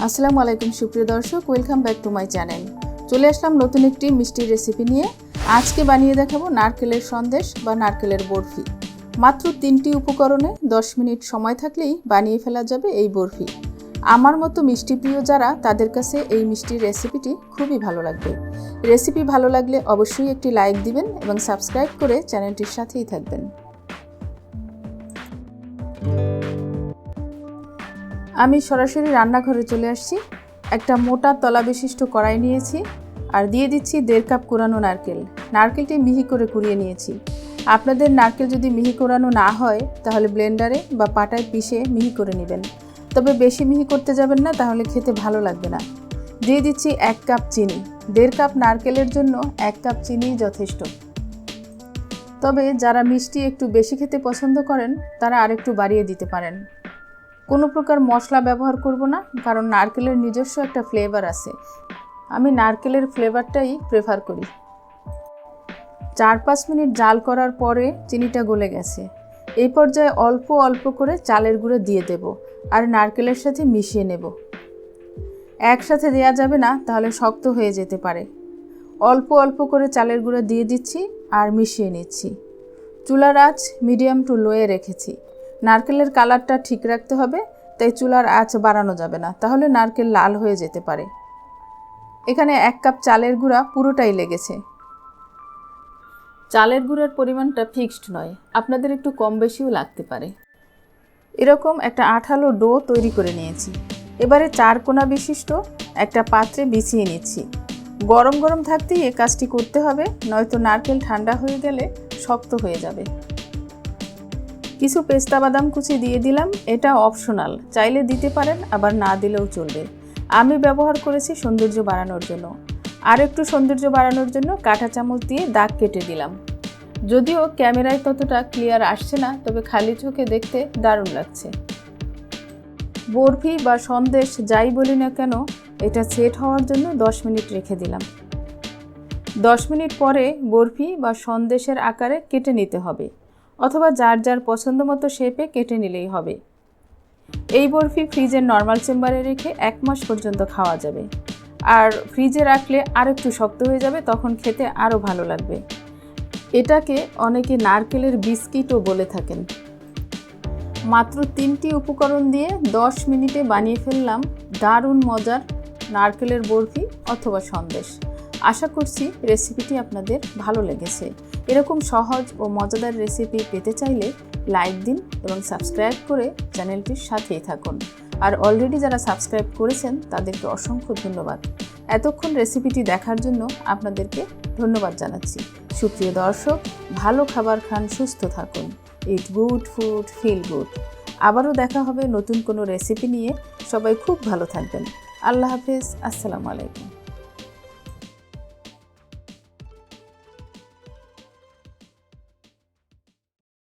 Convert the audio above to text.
আসসালামু আলাইকুম সুপ্রিয় দর্শক, welcome back to my channel. চলে আসলাম নতুন একটি মিষ্টির রেসিপি নিয়ে। আজকে বানিয়ে দেখাবো নারকেলের সন্দেশ বা নারকেলের বরফি। মাত্র 3টি উপকরণে 10 মিনিট সময় থাকলেই বানিয়ে ফেলা যাবে এই বরফি। আমার মতো মিষ্টি প্রিয় যারা, তাদের কাছে এই মিষ্টির রেসিপিটি খুবই ভালো লাগবে। রেসিপি ভালো লাগলে অবশ্যই একটি লাইক দিবেন এবং সাবস্ক্রাইব করে চ্যানেলটির সাথেই থাকবেন। আমি সরাসরি রান্নাঘরে চলে আসছি। একটা মোটা তলা বিশিষ্ট কড়াই নিয়েছি আর দিয়ে দিচ্ছি 1.5 কাপ কোরানো নারকেল। নারকেলটি মিহি করে কুড়িয়ে নিয়েছি। আপনাদের নারকেল যদি মিহি কোরানো না হয় তাহলে ব্লেন্ডারে বা পাটায় পিষে মিহি করে নেবেন, তবে বেশি মিহি করতে যাবেন না, তাহলে খেতে ভালো লাগবে না। দিয়ে দিচ্ছি 1 কাপ চিনি। 1.5 কাপ নারকেলের জন্য 1 কাপ চিনিই যথেষ্ট। তবে যারা মিষ্টি একটু বেশি খেতে পছন্দ করেন তারা আরেকটু বাড়িয়ে দিতে পারেন। কোনো প্রকার মশলা ব্যবহার করব না, কারণ নারকেলের নিজস্ব একটা ফ্লেভার আছে। আমি নারকেলের ফ্লেভারটাই প্রেফার করি। 4-5 মিনিট জাল করার পরে চিনিটা গলে গেছে। এই পর্যায়ে অল্প অল্প করে চালের গুঁড়ো দিয়ে দেব আর নারকেলের সাথে মিশিয়ে নেব। একসাথে দেওয়া যাবে না, তাহলে শক্ত হয়ে যেতে পারে। অল্প অল্প করে চালের গুঁড়ো দিয়ে দিচ্ছি আর মিশিয়ে নিচ্ছি। চুলার আঁচ মিডিয়াম টু লোয়ে রেখেছি। নারকেলের কালারটা ঠিক রাখতে হবে, তাই চুলার আঁচ বাড়ানো যাবে না, তাহলে নারকেল লাল হয়ে যেতে পারে। এখানে 1 কাপ চালের গুঁড়া পুরোটাই লেগেছে। চালের গুঁড়ার পরিমাণটা ফিক্সড নয়, আপনাদের একটু কম বেশিও লাগতে পারে। এরকম একটা আঠালো ডো তৈরি করে নিয়েছি। এবারে 4 কোণা বিশিষ্ট একটা পাত্রে বিছিয়ে নিচ্ছি। গরম গরম থাকতেই এই কাজটি করতে হবে, নয়তো নারকেল ঠান্ডা হয়ে গেলে শক্ত হয়ে যাবে। কিছু পেস্তা বাদাম কুচি দিয়ে দিলাম, এটা অপশনাল, চাইলে দিতে পারেন, আবার না দিলেও চলবে। আমি ব্যবহার করেছি সৌন্দর্য বাড়ানোর জন্য। আর একটু সৌন্দর্য বাড়ানোর জন্য কাঁটা চামচ দিয়ে দাগ কেটে দিলাম। যদিও ক্যামেরায় ততটা ক্লিয়ার আসছে না, তবে খালি চোখে দেখতে দারুণ লাগছে। বরফি বা সন্দেশ যাই বলি না কেন, এটা সেট হওয়ার জন্য 10 মিনিট রেখে দিলাম। 10 মিনিট পরে বরফি বা সন্দেশের আকারে কেটে নিতে হবে, অথবা যার যার পছন্দ মতো শেপে কেটে নিলেই হবে। এই বরফি ফ্রিজের নর্মাল চেম্বারে রেখে 1 মাস পর্যন্ত খাওয়া যাবে। আর ফ্রিজে রাখলে আর একটু শক্ত হয়ে যাবে, তখন খেতে আরও ভালো লাগবে। এটাকে অনেকে নারকেলের বিস্কিটও বলে থাকেন। মাত্র 3টি উপকরণ দিয়ে 10 মিনিটে বানিয়ে ফেললাম দারুণ মজার নারকেলের বরফি অথবা সন্দেশ। আশা করছি রেসিপিটি আপনাদের ভালো লেগেছে। এরকম সহজ ও মজাদার রেসিপি পেতে চাইলে লাইক দিন এবং সাবস্ক্রাইব করে চ্যানেলটির সাথেই থাকুন। আর অলরেডি যারা সাবস্ক্রাইব করেছেন তাদেরকে অসংখ্য ধন্যবাদ। এতক্ষণ রেসিপিটি দেখার জন্য আপনাদেরকে ধন্যবাদ জানাচ্ছি। সুপ্রিয় দর্শক, ভালো খাবার খান, সুস্থ থাকুন। It good food, feel good. আবারও দেখা হবে নতুন কোনো রেসিপি নিয়ে। সবাই খুব ভালো থাকবেন। আল্লাহ হাফেজ। আসসালামু আলাইকুম।